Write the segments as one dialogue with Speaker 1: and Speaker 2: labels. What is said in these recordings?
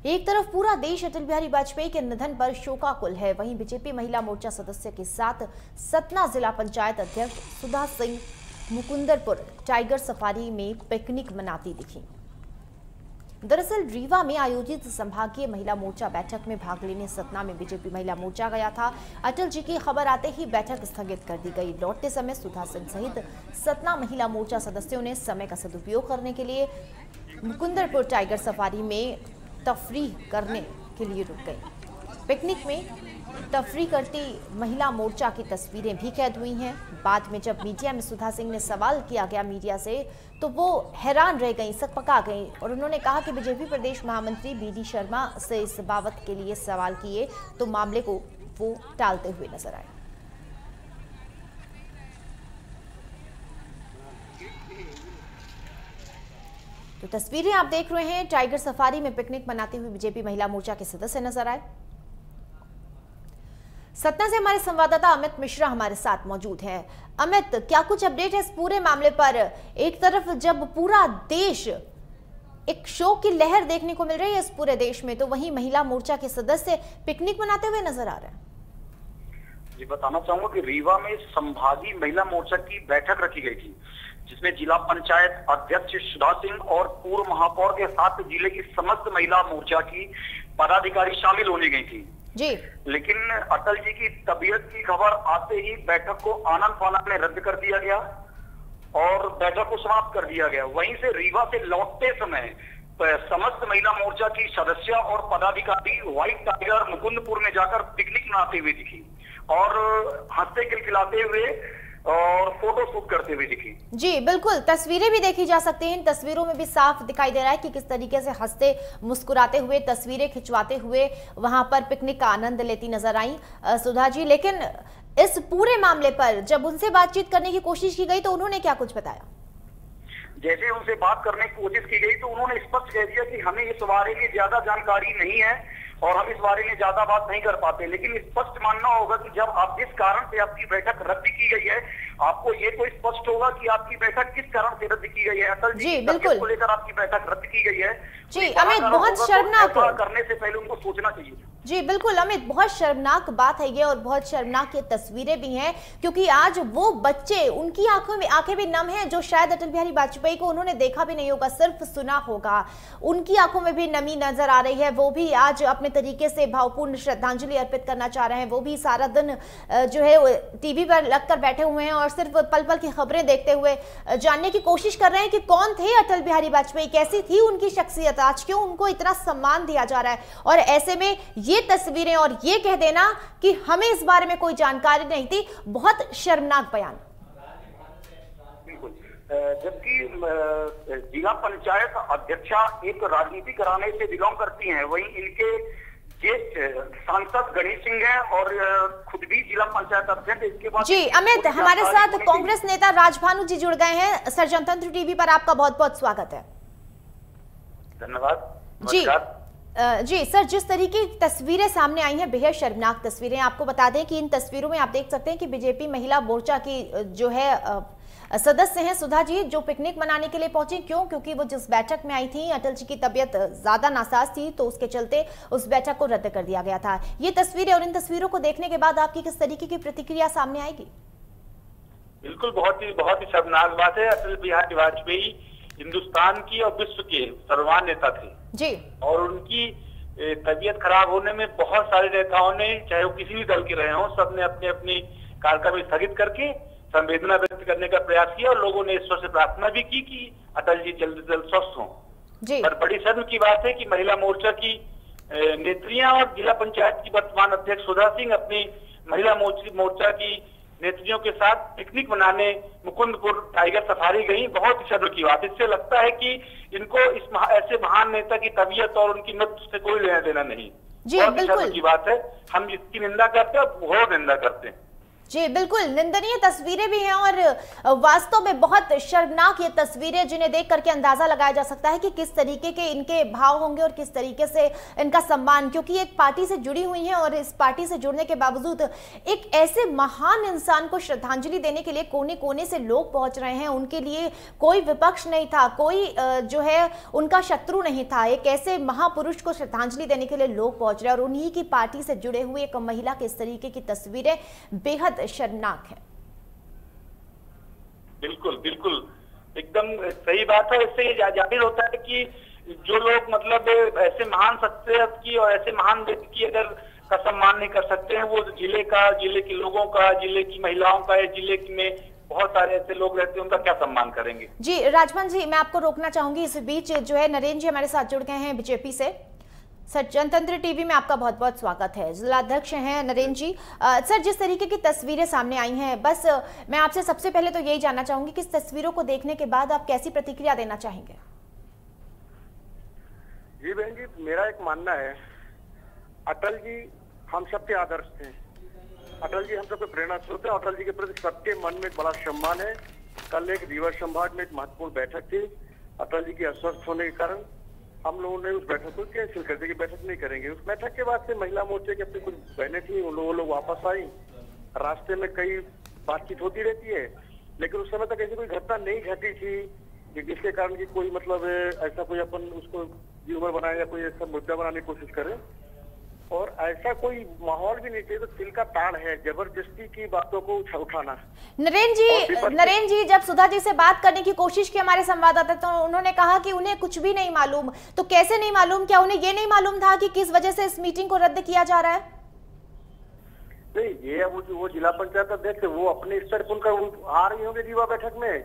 Speaker 1: एक तरफ पूरा देश अटल बिहारी वाजपेयी के निधन पर शोकाकुल है, वहीं बीजेपी महिला मोर्चा सदस्य के साथ सतना जिला पंचायत अध्यक्ष सुधा सिंह मुकुंदरपुर टाइगर सफारी में पिकनिक मनाती दिखी। दरअसल रीवा में आयोजित संभागीय महिला मोर्चा बैठक में भाग लेने सतना में बीजेपी महिला मोर्चा गया था। अटल जी की खबर आते ही बैठक स्थगित कर दी गई। लौटते समय सुधा सिंह सहित सतना महिला मोर्चा सदस्यों ने समय का सदुपयोग करने के लिए मुकुंदरपुर टाइगर सफारी में तफरीह करने के लिए रुक गई। पिकनिक में तफरीह करती महिला मोर्चा की तस्वीरें भी कैद हुई हैं। बाद में जब मीडिया में सुधा सिंह ने सवाल किया गया मीडिया से, तो वो हैरान रह गई, सकपका गई और उन्होंने कहा कि बीजेपी प्रदेश महामंत्री बीडी शर्मा से इस बाबत के लिए सवाल किए तो मामले को वो टालते हुए नजर आए। तो तस्वीरें आप देख रहे हैं, टाइगर सफारी में पिकनिक मनाते हुए बीजेपी महिला मोर्चा के सदस्य नजर आए। सतना से हमारे संवाददाता अमित मिश्रा हमारे साथ मौजूद हैं। अमित, क्या कुछ अपडेट है इस पूरे मामले पर? एक तरफ जब पूरा देश एक शोक की लहर देखने को मिल रही है इस पूरे देश में, तो वहीं महिला मोर्चा के सदस्य पिकनिक मनाते हुए नजर आ रहे हैं।
Speaker 2: जी, बताना चाहूंगा कि रीवा में संभागीय महिला मोर्चा की बैठक रखी गई थी, जिसमें जिला पंचायत अध्यक्ष सुधा सिंह और पूर्व महापौर के साथ जिले की समस्त महिला मोर्चा की पदाधिकारी शामिल होने गई थी
Speaker 1: जी।
Speaker 2: लेकिन अटल जी की तबीयत की खबर आते ही बैठक को आनन फानन में रद्द कर दिया गया और बैठक को समाप्त कर दिया गया। वहीं से रीवा से लौटते समय समस्त महिला मोर्चा की सदस्य और पदाधिकारी व्हाइट टाइगर मुकुंदपुर में जाकर पिकनिक मनाते हुए दिखी और हंसते खिलखिलाते हुए और फोटो शूट करते हुए दिखी।
Speaker 1: जी बिल्कुल, तस्वीरें भी देखी जा सकती हैं। इन तस्वीरों में भी साफ दिखाई दे रहा है कि किस तरीके से हंसते मुस्कुराते हुए तस्वीरें खिंचवाते हुए वहां पर पिकनिक का आनंद लेती नजर आई सुधा जी। लेकिन इस पूरे मामले पर जब उनसे बातचीत करने की कोशिश की गई तो उन्होंने क्या कुछ बताया?
Speaker 2: जैसे उनसे बात करने की कोशिश की गई तो उन्होंने स्पष्ट कह दिया कि हमें इस बारे में ज्यादा जानकारी नहीं है और हम इस बारे में ज्यादा बात नहीं कर पाते, लेकिन स्पष्ट मानना होगा कि जब आप जिस कारण से आपकी बैठक रद्द की गई है, आपको ये तो स्पष्ट होगा कि आपकी बैठक किस कारण से रद्द की गई है। अटल जी बिल्कुल को लेकर आपकी बैठक रद्द की गई है।
Speaker 1: जी अमित, बहुत शर्मनाक
Speaker 2: करने से पहले उनको सोचना चाहिए।
Speaker 1: जी बिल्कुल अमित, बहुत शर्मनाक बात है ये और बहुत शर्मनाक ये तस्वीरें भी हैं, क्योंकि आज वो बच्चे, उनकी आंखें भी नम हैं जो शायद अटल बिहारी वाजपेयी को उन्होंने देखा भी नहीं होगा, सिर्फ सुना होगा। उनकी आंखों में भी नमी नजर आ रही है। वो भी आज अपने तरीके से भावपूर्ण श्रद्धांजलि अर्पित करना चाह रहे हैं। वो भी सारा दिन जो है टीवी पर लगकर बैठे हुए हैं और सिर्फ पल पल की खबरें देखते हुए जानने की कोशिश कर रहे हैं कि कौन थे अटल बिहारी वाजपेयी, कैसी थी उनकी शख्सियत, आज क्यों उनको इतना सम्मान दिया जा रहा है। और ऐसे में ये तस्वीरें और ये कह देना कि हमें इस बारे में कोई जानकारी नहीं थी, बहुत शर्मनाक बयान।
Speaker 2: जबकि जिला पंचायत अध्यक्षा एक राजनीति घराने से बिलोंग करती हैं, वहीं इनके ज्येष्ठ सांसद गणेश सिंह हैं और खुद भी जिला पंचायत अध्यक्ष। इसके बाद
Speaker 1: जी अमित, हमारे साथ कांग्रेस नेता राजभानु जी जुड़ गए हैं। सर, जनतंत्र टीवी पर आपका बहुत बहुत स्वागत है।
Speaker 2: धन्यवाद
Speaker 1: जी सर, जिस तरीके की तस्वीरें सामने आई हैं, बेहद शर्मनाक तस्वीरें। आपको बता दें कि इन तस्वीरों में आप देख सकते हैं कि बीजेपी महिला मोर्चा की जो है सदस्य हैं सुधा जी, जो पिकनिक मनाने के लिए पहुंची। क्यों? क्योंकि वो जिस बैठक में आई थी, अटल जी की तबीयत ज्यादा नासाज थी, तो उसके चलते उस बैठक को रद्द कर दिया गया था। ये तस्वीरें और इन तस्वीरों को देखने के बाद आपकी किस तरीके की प्रतिक्रिया सामने आएगी?
Speaker 3: बिल्कुल, बहुत ही शर्मनाक बात है। अटल बिहारी वाजपेयी हिंदुस्तान की और विश्व के सर्वमान्य नेता थे
Speaker 1: जी, और
Speaker 3: उनकी तबीयत खराब होने में बहुत सारे नेताओं ने, चाहे वो किसी भी दल के रहे हों, सबने अपने अपनी कार्यक्रम स्थगित करके संवेदना व्यक्त करने का प्रयास किया और लोगों ने ईश्वर से प्रार्थना भी की कि अटल जी जल्द से जल्द स्वस्थ हों। पर बड़ी शर्म की बात है कि महिला मोर्चा की नेत्रियां और जिला पंचायत की वर्तमान अध्यक्ष सुधा सिंह अपनी महिला मोर्चा की नेत्रियों के साथ पिकनिक मनाने मुकुंदपुर टाइगर सफारी गई। बहुत ही शर्म की बात। इससे लगता है कि इनको ऐसे महान नेता की तबीयत और उनकी मृत्यु से कोई लेना देना नहीं।
Speaker 1: जी
Speaker 3: बहुत ही शर्म की बात है। हम इसकी निंदा करते हैं और घोर निंदा करते हैं।
Speaker 1: जी बिल्कुल, निंदनीय तस्वीरें भी हैं और वास्तव में बहुत शर्मनाक ये तस्वीरें, जिन्हें देख करके अंदाजा लगाया जा सकता है कि किस तरीके के इनके भाव होंगे और किस तरीके से इनका सम्मान, क्योंकि एक पार्टी से जुड़ी हुई हैं और इस पार्टी से जुड़ने के बावजूद एक ऐसे महान इंसान को श्रद्धांजलि देने के लिए कोने कोने से लोग पहुंच रहे हैं। उनके लिए कोई विपक्ष नहीं था, कोई जो है उनका शत्रु नहीं था। एक ऐसे महापुरुष को श्रद्धांजलि देने के लिए लोग पहुंच रहे हैं और उन्हीं की पार्टी से जुड़े हुए एक महिला के इस तरीके की तस्वीरें बेहद शर्मनाक है।
Speaker 3: बिल्कुल बिल्कुल एकदम सही बात है। इससे ये जाहिर होता है कि जो लोग मतलब ऐसे महान शख्सियत की और ऐसे महान व्यक्ति की अगर का सम्मान नहीं कर सकते हैं, वो जिले के लोगों का, जिले की महिलाओं का, या जिले में बहुत सारे ऐसे लोग रहते हैं, उनका क्या सम्मान करेंगे।
Speaker 1: जी राजमान जी, मैं आपको रोकना चाहूंगी। इस बीच जो है नरेंद्र जी हमारे साथ जुड़ गए हैं बीजेपी से। सर, जनतंत्र टीवी में आपका बहुत बहुत स्वागत है। जिलाध्यक्ष हैं नरेंद्र जी। सर, जिस तरीके की तस्वीरें सामने आई हैं, बस मैं आपसे सबसे पहले तो यही जानना चाहूंगी कि इस तस्वीरों को देखने के बाद आप कैसी प्रतिक्रिया देना चाहेंगे।
Speaker 4: जी बहन जी, मेरा एक मानना है, अटल जी हम सबके आदर्श थे, अटल जी हम सबके प्रेरणा स्रोत है। अटल जी के प्रति सबके मन में एक बड़ा सम्मान है। कल एक रीवा संभाग में एक महत्वपूर्ण बैठक थी। अटल जी के अस्वस्थ होने के कारण हम लोगों ने उस बैठक को कैंसिल कर दिया कि बैठक नहीं करेंगे। उस बैठक के बाद से महिला मोर्चे की अपनी कुछ बहनें थी, वो लोग वापस आई। रास्ते में कई बातचीत होती रहती है, लेकिन उस समय तक ऐसी कोई घटना नहीं घटी थी कि जिसके कारण की कोई मतलब ऐसा कोई अपन उसको यूमर बनाए या कोई ऐसा मुद्दा बनाने की कोशिश करे, और ऐसा कोई माहौल भी नहीं चाहिए। तो दिल का ताड़ है जबरदस्ती की बातों को उठाना।
Speaker 1: नरेंद्र जी जब सुधा जी से बात करने की कोशिश की हमारे संवाददाता, तो उन्होंने कहा कि उन्हें कुछ भी नहीं मालूम। तो कैसे नहीं मालूम? क्या उन्हें ये नहीं मालूम था कि किस वजह से इस मीटिंग को रद्द किया जा रहा है?
Speaker 4: नहीं, ये वो जिला पंचायत अध्यक्ष वो अपने स्तर पर उनका आ रही होंगे रीवा बैठक में।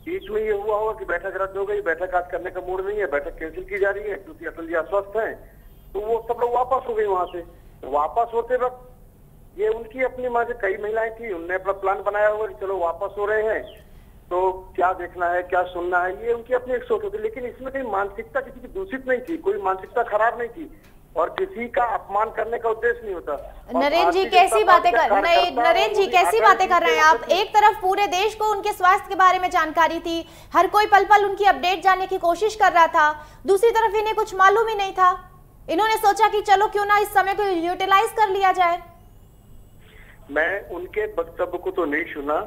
Speaker 4: बीच में ये हुआ होगा कि बैठक रद्द हो गई, बैठक आज करने का मूड नहीं है, बैठक कैंसिल की जा रही है क्योंकि अटल जी अस्वस्थ है। तो वो सब लोग वापस हो गए वहां से। वापस होते वक्त ये उनकी अपनी माँ से कई महिलाएं थी, उनने अपना प्लान बनाया हुआ कि चलो वापस हो रहे हैं तो क्या देखना है क्या सुनना है, ये उनकी अपनी एक सोच होती। लेकिन इसमें कहीं मानसिकता किसी की दूषित नहीं थी, कोई मानसिकता खराब नहीं थी और किसी का अपमान करने का उद्देश्य नहीं होता।
Speaker 1: नरेंद्र जी कैसी बातें कर रहे हैं आप? एक तरफ पूरे देश को उनके स्वास्थ्य के बारे में जानकारी थी, हर कोई पल पल उनकी अपडेट जानने की कोशिश कर रहा था, दूसरी तरफ इन्हें कुछ मालूम ही नहीं था। इन्होंने सोचा कि चलो क्यों ना इस समय को यूटिलाइज कर लिया जाए।
Speaker 4: मैं उनके वक्तव्य को तो नहीं सुना,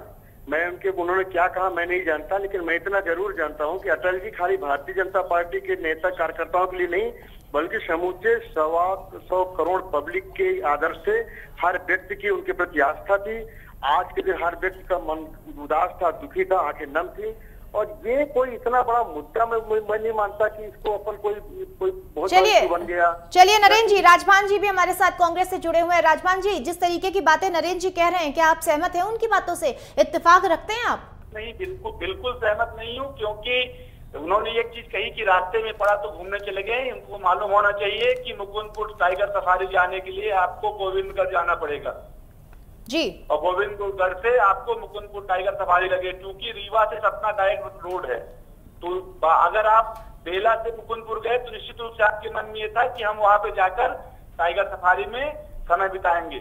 Speaker 4: उन्होंने क्या कहा मैं नहीं जानता, लेकिन मैं इतना जरूर जानता हूं कि अटल जी खाली भारतीय जनता पार्टी के नेता कार्यकर्ताओं के लिए नहीं, बल्कि समूचे 125 करोड़ पब्लिक के आदर्श से हर व्यक्ति की उनके प्रति आस्था थी। आज के दिन हर व्यक्ति का मन उदास था, दुखी था, आंखें नम थी। और ये कोई इतना बड़ा मुद्दा मैं नहीं मानता कि इसको अपन कोई बहुत बन गया।
Speaker 1: चलिए नरेंद्र जी, राजमान जी भी हमारे साथ कांग्रेस से जुड़े हुए हैं। राजमान जी, जिस तरीके की बातें नरेंद्र जी कह रहे हैं, क्या आप सहमत हैं उनकी बातों से? इत्तेफाक रखते हैं आप?
Speaker 3: नहीं, बिल्कुल सहमत नहीं हूँ, क्योंकि उन्होंने एक चीज कही कि रास्ते में पड़ा तो घूमने चले गए। उनको मालूम होना चाहिए कि मुकुंदपुर टाइगर सफारी जाने के लिए आपको गोविंदगढ़ जाना पड़ेगा
Speaker 1: जी,
Speaker 3: और गोविंदगढ़ से आपको मुकुंदपुर टाइगर सफारी लगे, क्योंकि रीवा से सतना डायरेक्ट रोड है। तो अगर आप बेला से मुकुंदपुर गए तो निश्चित रूप से आपके मन में ये था कि हम वहां पे जाकर टाइगर सफारी में समय बिताएंगे।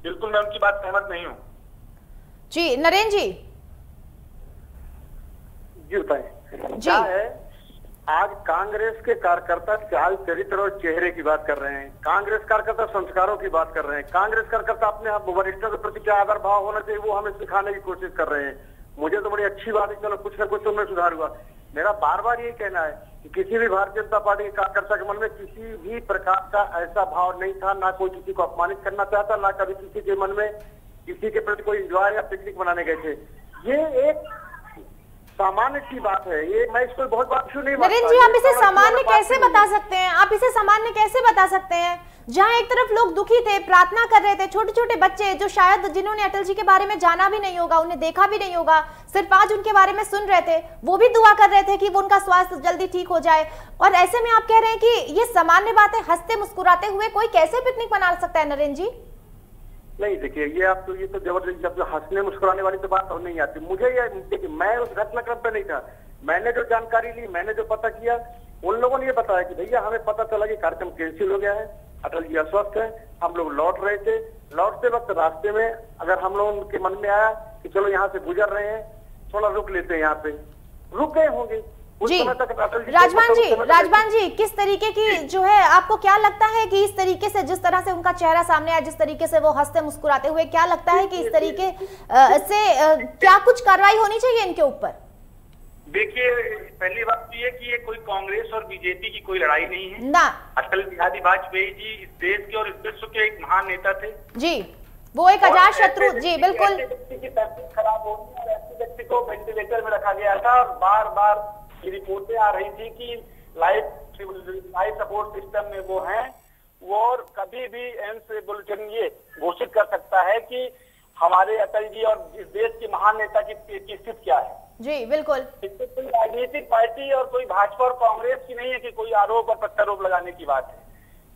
Speaker 3: बिल्कुल मैं उनकी बात सहमत नहीं हूँ।
Speaker 1: जी नरेंद्र जी
Speaker 4: बताएं क्या है। आज कांग्रेस के कार्यकर्ता चाल चरित्र और चेहरे की बात कर रहे हैं, कांग्रेस कार्यकर्ता संस्कारों की बात कर रहे हैं, कांग्रेस कार्यकर्ता अपने वरिष्ठों के प्रति क्या आदर भाव होना चाहिए वो हमें सिखाने की कोशिश कर रहे हैं। मुझे तो बड़ी अच्छी बात है, चलो कुछ न कुछ तो उनमें सुधार हुआ। मेरा बार बार यही कहना है कि किसी भी भारतीय जनता पार्टी के कार्यकर्ता के मन में किसी भी प्रकार का ऐसा भाव नहीं था, ना कोई किसी को अपमानित करना चाहता, ना कभी किसी के मन में किसी के प्रति कोई एंजॉय या पिकनिक मनाने गए थे। ये एक सामान्य सी बात है, ये मैं इसको बहुत बात इशू नहीं।
Speaker 1: नरेंद्र जी, आप इसे सामान्य कैसे बता सकते हैं? आप इसे सामान्य कैसे बता सकते हैं जहां एक तरफ लोग दुखी थे, प्रार्थना कर रहे थे, छोटे छोटे बच्चे जो शायद जिन्होंने अटल जी के बारे में जाना भी नहीं होगा, उन्हें देखा भी नहीं होगा, सिर्फ आज उनके बारे में सुन रहे थे, वो भी दुआ कर रहे थे कि वो उनका स्वास्थ्य जल्दी ठीक हो जाए। और ऐसे में आप कह रहे हैं कि ये सामान्य बात है, हंसते मुस्कुराते हुए कोई कैसे पिकनिक मना सकता है? नरेंद्र जी
Speaker 4: नहीं, देखिए ये तो जबरदस्ती, जब हंसने मुस्कुराने वाली तो बात नहीं आती। मुझे ये देखिए, मैं उस घटनाक्रम पे नहीं था, मैंने जो जानकारी ली, मैंने जो पता किया, उन लोगों ने ये बताया कि भैया हमें पता चला कि कार्यक्रम कैंसिल हो गया है, अटल जी अस्वस्थ हैं। हम लोग लौट रहे थे, लौटते वक्त रास्ते में अगर हम लोगों के मन में आया कि चलो यहाँ से गुजर रहे हैं, थोड़ा रुक लेते हैं, यहाँ पे रुक गए होंगे।
Speaker 1: जी राजबान जी किस तरीके की जो है, आपको क्या लगता है कि इस तरीके से जिस तरह से उनका चेहरा सामने आया, जिस तरीके से वो हंसते मुस्कुराते हुए, क्या लगता है कि इस तरीके से क्या कुछ कार्रवाई होनी चाहिए इनके ऊपर?
Speaker 3: देखिए, पहली बात तो ये कि ये कोई कांग्रेस और बीजेपी की कोई लड़ाई नहीं है
Speaker 1: ना।
Speaker 3: अटल बिहारी वाजपेयी जी इस देश के और इस विश्व के एक महान नेता थे
Speaker 1: जी, वो एक अजात शत्रु। जी बिल्कुल।
Speaker 3: व्यक्ति की तबीयत खराब होने और ऐसे व्यक्ति को वेंटिलेटर में रखा गया था और बार बार ये रिपोर्टें आ रही थी कि लाइफ सपोर्ट सिस्टम में वो हैं, वो और कभी भी एम्स बुलेटिन ये घोषित कर सकता है कि हमारे अटल जी और इस देश के महान नेता की स्थिति क्या है।
Speaker 1: जी बिल्कुल।
Speaker 3: इससे कोई राजनीतिक पार्टी और कोई भाजपा और कांग्रेस की नहीं है कि कोई आरोप और प्रत्यारोप लगाने की बात है।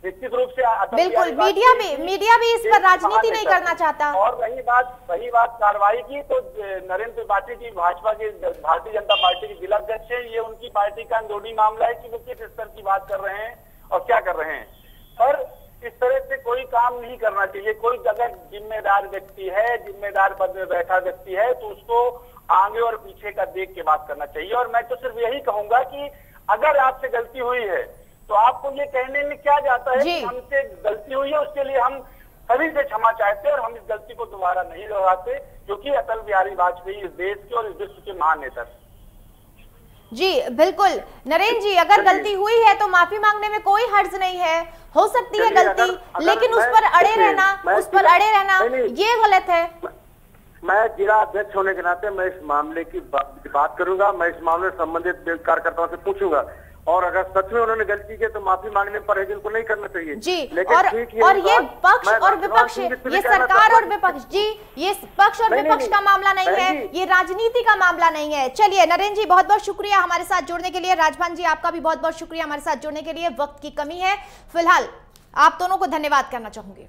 Speaker 3: निश्चित रूप से
Speaker 1: बिल्कुल मीडिया भी इस पर राजनीति नहीं करना चाहता।
Speaker 3: और रही बात कार्रवाई की, तो नरेंद्र त्रिपाठी जी भाजपा के भारतीय जनता पार्टी के जिला अध्यक्ष है। ये उनकी पार्टी का अंदरूनी मामला है कि वो किस स्तर की बात कर रहे हैं और क्या कर रहे हैं, पर इस तरह से कोई काम नहीं करना चाहिए। कोई अगर जिम्मेदार व्यक्ति है, जिम्मेदार पद में बैठा व्यक्ति है, तो उसको आगे और पीछे का देख के बात करना चाहिए। और मैं तो सिर्फ यही कहूंगा कि अगर आपसे गलती हुई है तो आपको ये कहने में क्या जाता है कि हमसे गलती हुई है, उसके लिए हम सभी से क्षमा चाहते हैं और हम इस गलती को दोबारा नहीं दोहराते, क्योंकि अटल बिहारी वाजपेयी इस देश के और इस विश्व के महान नेता थे।
Speaker 1: जी बिल्कुल नरेंद्र जी, अगर गलती हुई है तो माफी मांगने में कोई हर्ज नहीं है, हो सकती है गलती, लेकिन उस पर अड़े रहना ये गलत है।
Speaker 4: मैं जिला अध्यक्ष होने के नाते मैं इस मामले की बात करूंगा। मैं इस मामले से संबंधित कार्यकर्ताओं से पूछूंगा और अगर सच में उन्होंने गलती की तो माफी मांगने पर परहेज उनको नहीं करना चाहिए
Speaker 1: जी।
Speaker 4: लेकिन
Speaker 1: और ये पक्ष और विपक्ष, ये सरकार और विपक्ष जी, ये पक्ष और विपक्ष का मामला नहीं है, ये राजनीति का मामला नहीं है। चलिए नरेंद्र जी, बहुत बहुत शुक्रिया हमारे साथ जुड़ने के लिए। राजभान जी, आपका भी बहुत बहुत शुक्रिया हमारे साथ जुड़ने के लिए। वक्त की कमी है, फिलहाल आप दोनों को धन्यवाद करना चाहूंगी।